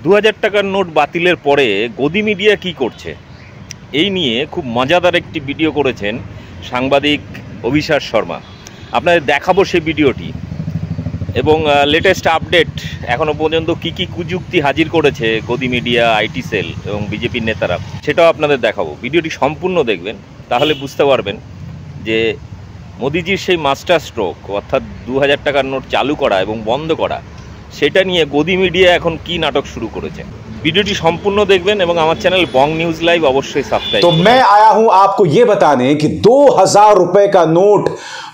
2000 টাকার নোট বাতিলের পরে গদি মিডিয়া কি করছে এই নিয়ে খুব মজাদার একটি ভিডিও করেছেন সাংবাদিক অভিষেক শর্মা। আপনাদের দেখাবো সেই ভিডিওটি এবং লেটেস্ট আপডেট এখনো পর্যন্ত কি কি কুযুক্তি হাজির করেছে গদি মিডিয়া, আইটি সেল এবং বিজেপির নেতারা, সেটাও আপনাদের দেখাবো। ভিডিওটি সম্পূর্ণ দেখবেন, তাহলে বুঝতে পারবেন যে মোদিজির সেই মাস্টার স্ট্রোক অর্থাৎ 2000 টাকার নোট চালু করা এবং বন্ধ করা, সেটা নিয়ে গদি মিডিয়া এখন কি নাটক শুরু করেছে। वीडियो संपूर्ण देखবেন এবং আমার চ্যানেল বং নিউজ লাইভ अवश्य सब्सक्राइब। तो मैं आया हूं आपको यह बताने कि 2000 रुपए का नोट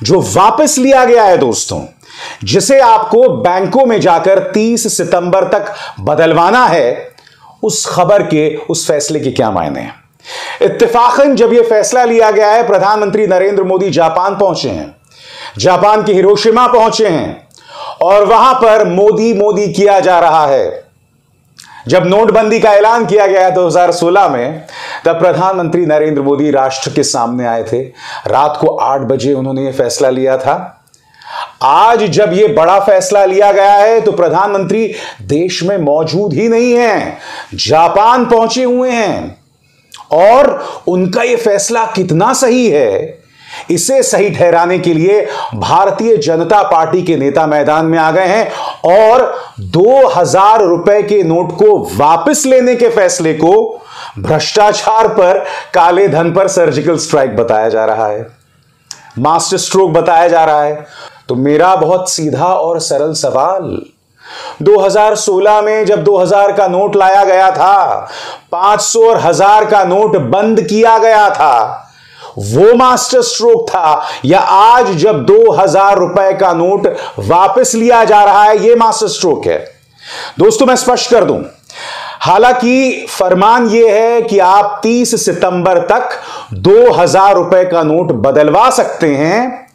जो वापस लिया गया है दोस्तों, जिसे आपको बैंकों में जाकर 30 सितंबर तक बदलवाना है, उस खबर के, उस फैसले के क्या मायने हैं। इत्तेफाकन जब यह फैसला लिया गया है, प्रधानमंत्री नरेंद्र मोदी जापान पहुंचे हैं, जापान के हिरोशिमा पहुंचे हैं और वहां पर मोदी मोदी किया जा रहा है। जब नोटबंदी का ऐलान किया गया 2016 में, तब प्रधानमंत्री नरेंद्र मोदी राष्ट्र के सामने आए थे। रात को 8 बजे उन्होंने यह फैसला लिया था। आज जब यह बड़ा फैसला लिया गया है तो प्रधानमंत्री देश में मौजूद ही नहीं हैं, जापान पहुंचे हुए हैं। और उनका यह फैसला कितना सही है, इसे सही ठहराने के लिए भारतीय जनता पार्टी के नेता मैदान में आ गए हैं और 2000 रुपए के नोट को वापस लेने के फैसले को भ्रष्टाचार पर, काले धन पर सर्जिकल स्ट्राइक बताया जा रहा है, मास्टर स्ट्रोक बताया जा रहा है। तो मेरा बहुत सीधा और सरल सवाल, 2016 में जब 2000 का नोट लाया गया था, 500 और 1000 का नोट बंद किया गया था, वो मास्टर स्ट्रोक था, या आज जब 2000 रुपए का नोट वापस लिया जा रहा है, यह मास्टर स्ट्रोक है। दोस्तों मैं स्पष्ट कर दूं, हालांकि फरमान यह है कि आप 30 सितंबर तक 2000 रुपए का नोट बदलवा सकते हैं,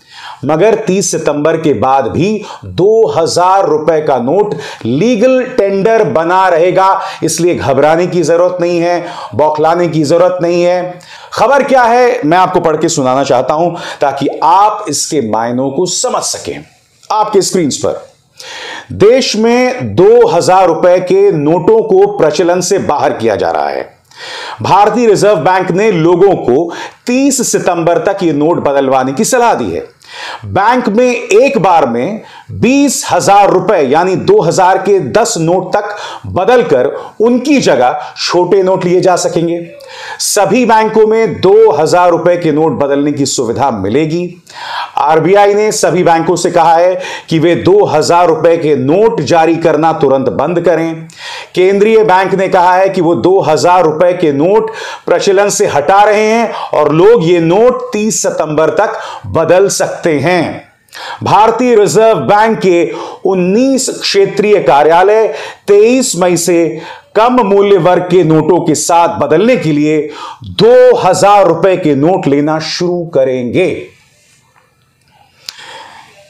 मगर 30 सितंबर के बाद भी 2000 रुपए का नोट लीगल टेंडर बना रहेगा। इसलिए घबराने की जरूरत नहीं है, बौखलाने की जरूरत नहीं है। खबर क्या है मैं आपको पढ़ के सुनाना चाहता हूं ताकि आप इसके मायनों को समझ सकें। आपके स्क्रीन पर देश में 2000 रुपए के नोटों को प्रचलन से बाहर किया जा रहा है। भारतीय रिजर्व बैंक ने लोगों को 30 सितंबर तक ये नोट बदलवाने की सलाह दी है। बैंक में एक बार में 20,000 रुपए यानी 2000 के 10 नोट तक बदलकर उनकी जगह छोटे नोट लिए जा सकेंगे। सभी बैंकों में 2000 रुपए के नोट बदलने की सुविधा मिलेगी। आरबीआई ने सभी बैंकों से कहा है कि वे 2000 रुपए के नोट जारी करना तुरंत बंद करें। केंद्रीय बैंक ने कहा है कि वो 2000 रुपए के नोट प्रचलन से हटा रहे हैं और लोग ये नोट 30 सितंबर तक बदल सकते हैं। भारतीय रिजर्व बैंक के 19 क्षेत्रीय कार्यालय 23 मई से कम मूल्य वर्ग के नोटों के साथ बदलने के लिए 2000 रुपए के नोट लेना शुरू करेंगे।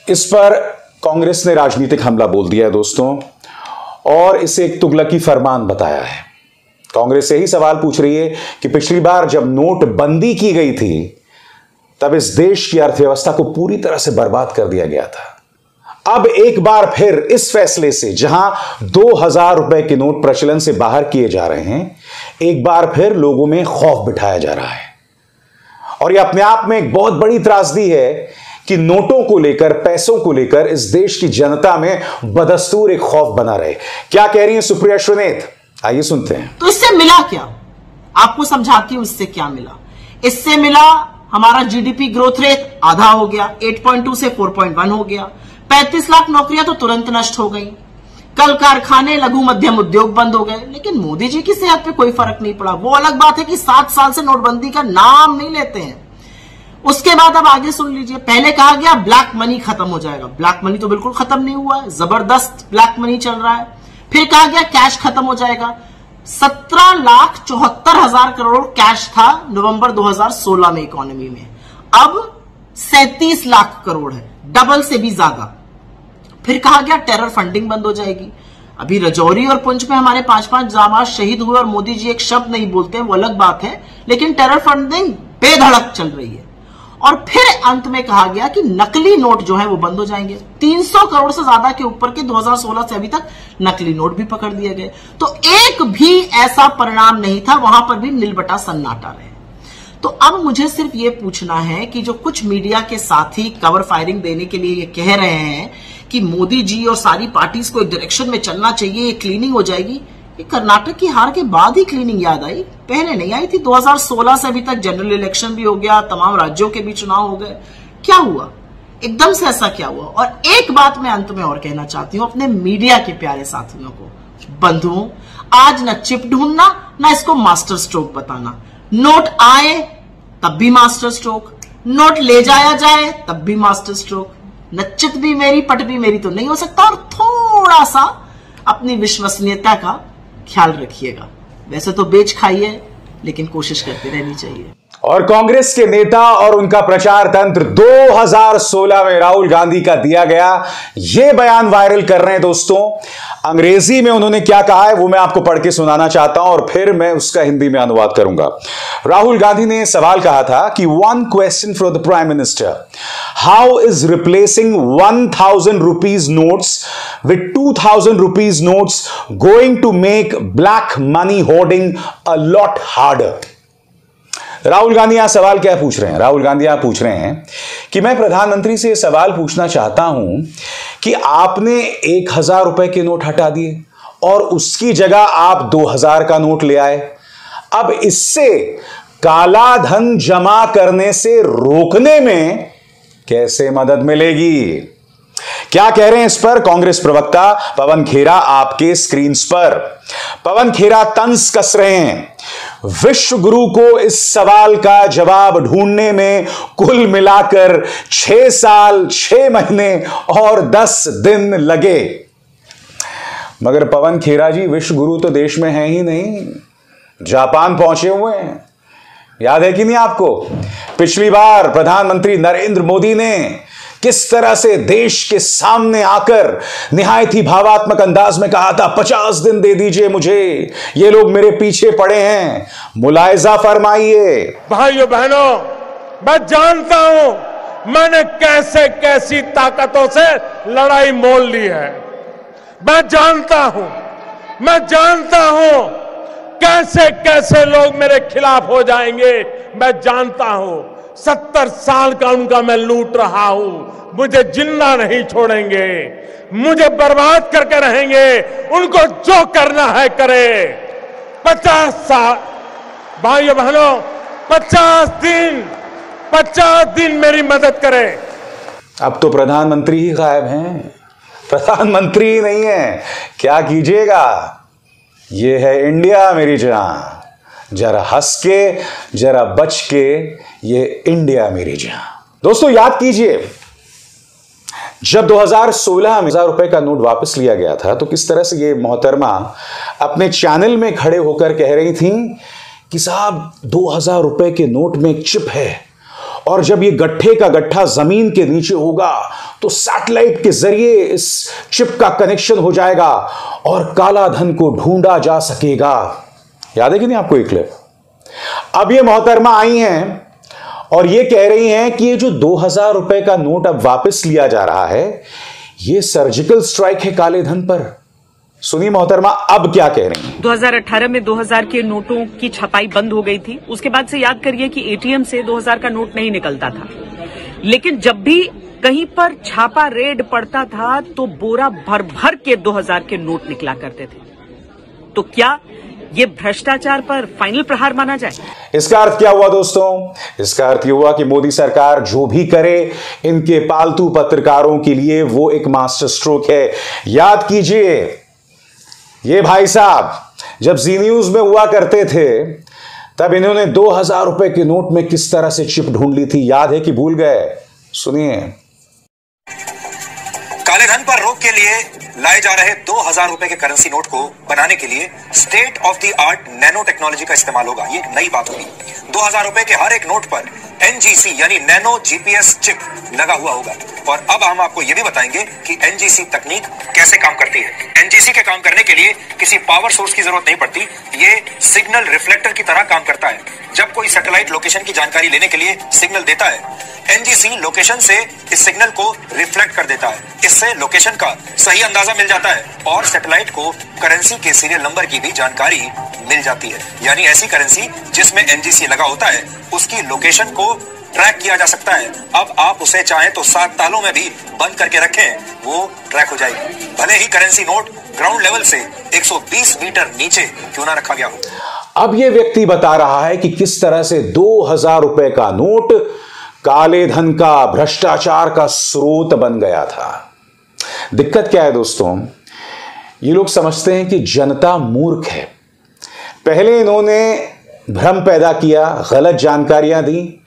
इस पर कांग्रेस ने राजनीतिक हमला बोल दिया है दोस्तों, और इसे एक तुगलकी फरमान बताया है। कांग्रेस यही सवाल पूछ रही है कि पिछली बार जब नोट बंदी की गई थी, तब इस देश की अर्थव्यवस्था को पूरी तरह से बर्बाद कर दिया गया था। अब एक बार फिर इस फैसले से, जहां 2000 रुपए के नोट प्रचलन से बाहर किए जा रहे हैं, एक बार फिर लोगों में खौफ बिठाया जा रहा है। और यह अपने आप में एक बहुत बड़ी त्रासदी है कि नोटों को लेकर, पैसों को लेकर इस देश की जनता में बदस्तूर एक खौफ बना रहे। क्या कह रही हैं सुप्रिया श्रीनेत, आइए सुनते हैं। तो इससे मिला क्या, आपको समझाती हूं इससे क्या मिला। इससे मिला हमारा जीडीपी ग्रोथ रेट आधा हो गया, 8.2 से 4.1 हो गया। 35 लाख नौकरियां तो तुरंत नष्ट हो गई। कल कारखाने, लघु मध्यम उद्योग बंद हो गए। लेकिन मोदी जी की सेहत पे कोई फर्क नहीं पड़ा। वो अलग बात है कि 7 साल से नोटबंदी का नाम नहीं लेते हैं। उसके बाद अब आगे सुन लीजिए, पहले कहा गया ब्लैक मनी खत्म हो जाएगा। ब्लैक मनी तो बिल्कुल खत्म नहीं हुआ है, जबरदस्त ब्लैक मनी चल रहा है। फिर कहा गया कैश खत्म हो जाएगा। 17,74,000 करोड़ कैश था नवंबर 2016 में इकोनॉमी में, अब 37 लाख करोड़ है, डबल से भी ज्यादा। फिर कहा गया टेरर फंडिंग बंद हो जाएगी। अभी रजौरी और पुंछ में हमारे 5-5 जाबाज शहीद हुए और मोदी जी एक शब्द नहीं बोलते हैं, वो अलग बात है, लेकिन टेरर फंडिंग बेधड़क चल रही है। और फिर अंत में कहा गया कि नकली नोट जो है वो बंद हो जाएंगे। 300 करोड़ से ज्यादा के ऊपर के 2016 से अभी तक नकली नोट भी पकड़ दिए गए। तो एक भी ऐसा परिणाम नहीं था, वहां पर भी नीलबटा सन्नाटा रहे। तो अब मुझे सिर्फ ये पूछना है कि जो कुछ मीडिया के साथी कवर फायरिंग देने के लिए ये कह रहे हैं कि मोदी जी और सारी पार्टीज को एक डायरेक्शन में चलना चाहिए, ये क्लीनिंग हो जाएगी, ये कर्नाटक की हार के बाद ही क्लीनिंग याद आई, पहले नहीं आई थी। 2016 से अभी तक जनरल इलेक्शन भी हो गया, तमाम राज्यों के भी चुनाव हो गए, क्या हुआ एकदम से, ऐसा क्या हुआ? और एक बात मैं अंत में और कहना चाहती हूं अपने मीडिया के प्यारे साथियों को, बंधुओं, आज न चिप ढूंढना न इसको मास्टर स्ट्रोक बताना। नोट आए तब भी मास्टर स्ट्रोक, नोट ले जाया जाए तब भी मास्टर स्ट्रोक। नच्चित भी मेरी पट भी मेरी तो नहीं हो सकता। और थोड़ा सा अपनी विश्वसनीयता का ख्याल रखिएगा। वैसे तो बेच खाइए, लेकिन कोशिश करते रहनी चाहिए। और कांग्रेस के नेता और उनका प्रचार तंत्र 2016 में राहुल गांधी का दिया गया यह बयान वायरल कर रहे हैं दोस्तों। अंग्रेजी में उन्होंने क्या कहा है वो मैं आपको पढ़ के सुनाना चाहता हूं और फिर मैं उसका हिंदी में अनुवाद करूंगा। राहुल गांधी ने सवाल कहा था कि one question for the prime minister, how is replacing 1000 rupees notes with 2000 rupees notes going to make black money hoarding a lot harder. Rahul Gandhi यहां सवाल क्या पूछ रहे हैं? राहुल गांधी यहां पूछ रहे हैं कि मैं प्रधानमंत्री से यह सवाल पूछना चाहता हूं कि आपने 1000 रुपए के नोट हटा दिए और उसकी जगह आप 2000 का नोट ले आए। अब इससे काला धन जमा करने से रोकने में कैसे मदद मिलेगी? क्या कह रहे हैं इस पर कांग्रेस प्रवक्ता पवन खेरा आपके स्क्रीन पर। पवन खेरा तंज कस रहे हैं। विश्व गुरु को इस सवाल का जवाब ढूंढने में कुल मिलाकर 6 साल 6 महीने और 10 दिन लगे। मगर पवन खेरा जी, विश्व गुरु तो देश में है ही नहीं, जापान पहुंचे हुए हैं। याद है कि नहीं आपको? पिछली बार प्रधानमंत्री नरेंद्र मोदी ने किस तरह से देश के सामने आकर निहायत ही भावात्मक अंदाज में कहा था 50 दिन दे दीजिए मुझे, ये लोग मेरे पीछे पड़े हैं। मुलायजा फरमाइए। भाइयों बहनों, मैं जानता हूं मैंने कैसे कैसी ताकतों से लड़ाई मोल ली है। मैं जानता हूं कैसे कैसे लोग मेरे खिलाफ हो जाएंगे। मैं जानता हूं 70 साल का उनका मैं लूट रहा हूं। मुझे जिंदा नहीं छोड़ेंगे, मुझे बर्बाद करके रहेंगे। उनको जो करना है करे। 50 साल भाइयों बहनों, 50 दिन मेरी मदद करें। अब तो प्रधानमंत्री ही गायब हैं, प्रधानमंत्री ही नहीं है, क्या कीजिएगा? ये है इंडिया मेरी जान, जरा हंस के जरा बच के, ये इंडिया मेरी जान। दोस्तों याद कीजिए, जब 2016 में 1000 रुपए का नोट वापस लिया गया था तो किस तरह से ये मोहतरमा अपने चैनल में खड़े होकर कह रही थी कि साहब 2000 रुपए के नोट में एक चिप है और जब ये गट्ठे का गट्ठा जमीन के नीचे होगा तो सैटेलाइट के जरिए इस चिप का कनेक्शन हो जाएगा और काला धन को ढूंढा जा सकेगा। याद है कि नहीं आपको ये क्लिप? अब ये मोहतरमा आई हैं और ये कह रही हैं कि ये जो 2000 रुपए का नोट अब वापस लिया जा रहा है ये सर्जिकल स्ट्राइक है काले धन पर। सुनिए मोहतरमा अब क्या कह रही हैं। 2018 में 2000 के नोटों की छपाई बंद हो गई थी। उसके बाद से याद करिए कि एटीएम से 2000 का नोट नहीं निकलता था, लेकिन जब भी कहीं पर छापा रेड पड़ता था तो बोरा भर भर के 2000 के नोट निकला करते थे। तो क्या ये भ्रष्टाचार पर फाइनल प्रहार माना जाए? इसका अर्थ क्या हुआ दोस्तों? इसका अर्थ यह हुआ कि मोदी सरकार जो भी करे इनके पालतू पत्रकारों के लिए वो एक मास्टर स्ट्रोक है। याद कीजिए, ये भाई साहब जब जी न्यूज में हुआ करते थे तब इन्होंने 2000 रुपए के नोट में किस तरह से चिप ढूंढ ली थी। याद है कि भूल गए? सुनिए। काले धन पर रोक के लिए लाए जा रहे 2000 रुपए के करेंसी नोट को बनाने के लिए state of the art nano technology का इस्तेमाल होगा। ये एक नई बात होगी। 2000 रुपए के हर एक नोट पर NGC यानी नैनो GPS चिप लगा हुआ होगा। और अब हम आपको यह भी बताएंगे कि NGC तकनीक कैसे काम करती है। NGC के काम करने के लिए किसी पावर सोर्स की जरूरत नहीं पड़ती। ये सिग्नल रिफ्लेक्टर की तरह काम करता है। जब कोई सैटेलाइट लोकेशन की जानकारी लेने के लिए सिग्नल देता है, NGC लोकेशन से इस सिग्नल को रिफ्लेक्ट कर देता है। इससे लोकेशन का सही अंदाजा मिल जाता है और सैटेलाइट को करेंसी के सीरियल नंबर की भी जानकारी मिल जाती है। यानी ऐसी करेंसी जिसमें NGC लगा होता है, उसकी लोकेशन को ट्रैक किया जा सकता है। अब आप उसे चाहें तो 7 तालों में भी बंद करके रखें, वो ट्रैक हो जाएगी, भले ही करेंसी नोट ग्राउंड लेवल से 120 मीटर नीचे क्यों ना रखा गया हो। अब यह व्यक्ति बता रहा है कि किस तरह से 2000 रुपए का नोट काले धन का, भ्रष्टाचार का स्रोत बन गया था। दिक्कत क्या है दोस्तों, ये लोग समझते हैं कि जनता मूर्ख है। पहले इन्होंने भ्रम पैदा किया, गलत जानकारियां दी।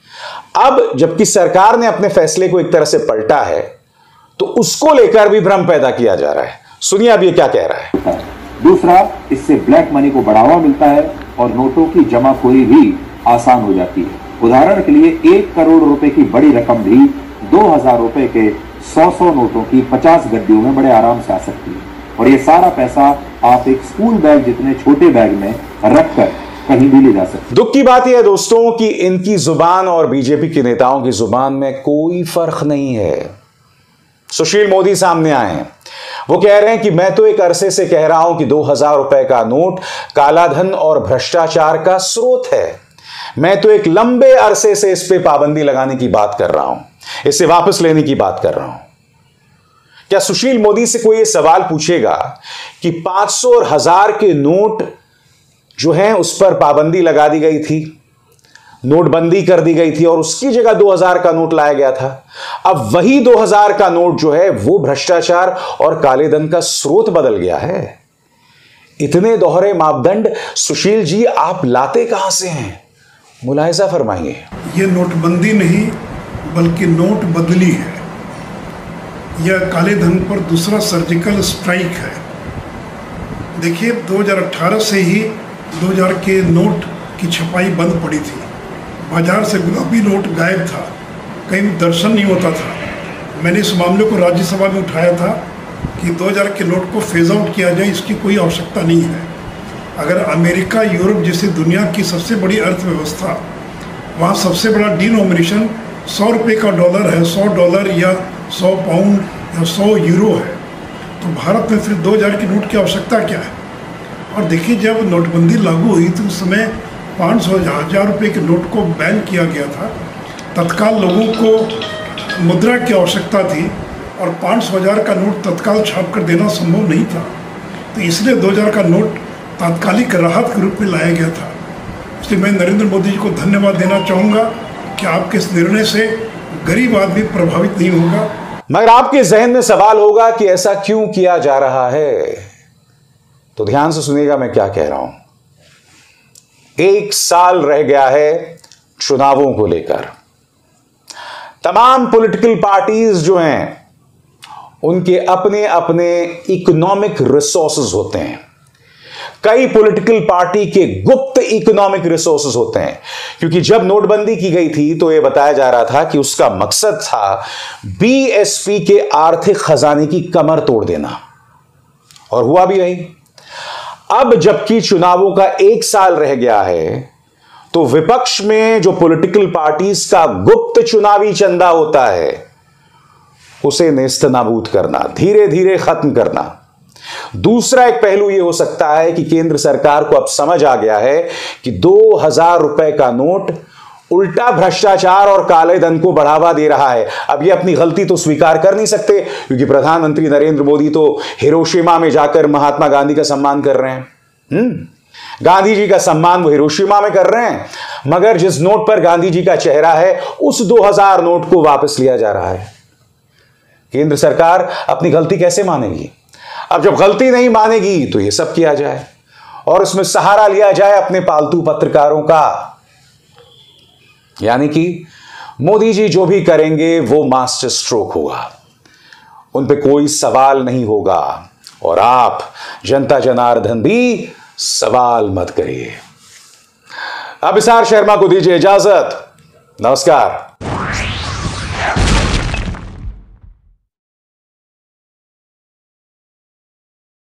अब जबकि सरकार ने अपने फैसले को एक तरह से पलटा है, तो उसको लेकर भी भ्रम पैदा किया जा रहा है। सुनिए अब ये क्या कह रहा है। दूसरा, इससे ब्लैक मनी को बढ़ावा मिलता है और नोटों की जमाखोरी भी आसान हो जाती है। उदाहरण के लिए 1 करोड़ रुपए की बड़ी रकम भी 2000 रुपए के 100 नोटों की 50 गड्डियों में बड़े आराम से आ सकती है। और ये सारा पैसा आप एक स्कूल बैग जितने छोटे बैग में रखकर कहीं भी ले जा सकते। दुख की बात यह है दोस्तों कि इनकी जुबान और बीजेपी के नेताओं की जुबान में कोई फर्क नहीं है। सुशील मोदी सामने आए हैं, वो कह रहे हैं कि मैं तो एक अरसे से कह रहा हूं कि 2000 रुपए का नोट कालाधन और भ्रष्टाचार का स्रोत है। मैं तो एक लंबे अरसे से इस पे पाबंदी लगाने की बात कर रहा हूं, इसे वापस लेने की बात कर रहा हूं। क्या सुशील मोदी से कोई यह सवाल पूछेगा कि 500 और 1000 के नोट जो हैं उस पर पाबंदी लगा दी गई थी, नोटबंदी कर दी गई थी और उसकी जगह 2000 का नोट लाया गया था। अब वही 2000 का नोट जो है वो भ्रष्टाचार और काले धन का स्रोत बदल गया है। इतने दोहरे मापदंड सुशील जी आप लाते कहां से हैं, मुलाहिजा फरमाइए। ये नोटबंदी नहीं बल्कि नोट बदली है। यह काले धन पर दूसरा सर्जिकल स्ट्राइक है। देखिए 2018 से ही 2000 के नोट की छपाई बंद पड़ी थी। बाजार से गुलाबी नोट गायब था, कहीं दर्शन नहीं होता था। मैंने इस मामले को राज्यसभा में उठाया था कि 2000 के नोट को फेज आउट किया जाए, इसकी कोई आवश्यकता नहीं है। अगर अमेरिका, यूरोप जैसी दुनिया की सबसे बड़ी अर्थव्यवस्था, वहाँ सबसे बड़ा डिनोमिनेशन 100 रुपये का डॉलर है, $100 या 100 पाउंड या 100 यूरो है, तो भारत में फिर 2000 के नोट की आवश्यकता क्या है। और देखिए जब नोटबंदी लागू हुई तो उस समय 500,000 रुपये के नोट को बैन किया गया था। तत्काल लोगों को मुद्रा की आवश्यकता थी और 500,000 का नोट तत्काल छाप कर देना संभव नहीं था, तो इसलिए 2000 का नोट तात्कालिक राहत के रूप में लाया गया था। इसलिए मैं नरेंद्र मोदी जी को धन्यवाद देना चाहूँगा कि आपके इस निर्णय से गरीब आदमी प्रभावित नहीं होगा। मगर आपके जहन में सवाल होगा कि ऐसा क्यों किया जा रहा है, तो ध्यान से सुनिएगा मैं क्या कह रहा हूं। 1 साल रह गया है चुनावों को लेकर। तमाम पॉलिटिकल पार्टीज जो हैं उनके अपने अपने इकोनॉमिक रिसोर्सेज होते हैं। कई पॉलिटिकल पार्टी के गुप्त इकोनॉमिक रिसोर्सेज होते हैं, क्योंकि जब नोटबंदी की गई थी तो यह बताया जा रहा था कि उसका मकसद था बीएसपी के आर्थिक खजाने की कमर तोड़ देना, और हुआ भी यही। अब जबकि चुनावों का 1 साल रह गया है, तो विपक्ष में जो पॉलिटिकल पार्टीज का गुप्त चुनावी चंदा होता है उसे नेस्तनाबूद करना, धीरे धीरे खत्म करना। दूसरा एक पहलू यह हो सकता है कि केंद्र सरकार को अब समझ आ गया है कि 2000 रुपए का नोट उल्टा भ्रष्टाचार और काले धन को बढ़ावा दे रहा है। अब ये अपनी गलती तो स्वीकार कर नहीं सकते, क्योंकि प्रधानमंत्री नरेंद्र मोदी तो हिरोशिमा में जाकर महात्मा गांधी का सम्मान कर रहे हैं। गांधी जी का सम्मान वो हिरोशिमा में कर रहे हैं, मगर जिस नोट पर गांधी जी का चेहरा है उस 2000 नोट को वापस लिया जा रहा है। केंद्र सरकार अपनी गलती कैसे मानेगी? अब जब गलती नहीं मानेगी तो यह सब किया जाए और उसमें सहारा लिया जाए अपने पालतू पत्रकारों का। यानी कि मोदी जी जो भी करेंगे वो मास्टर स्ट्रोक होगा, उन पे कोई सवाल नहीं होगा। और आप जनता जनार्दन भी सवाल मत करिए। अभिसार शर्मा को दीजिए इजाजत। नमस्कार।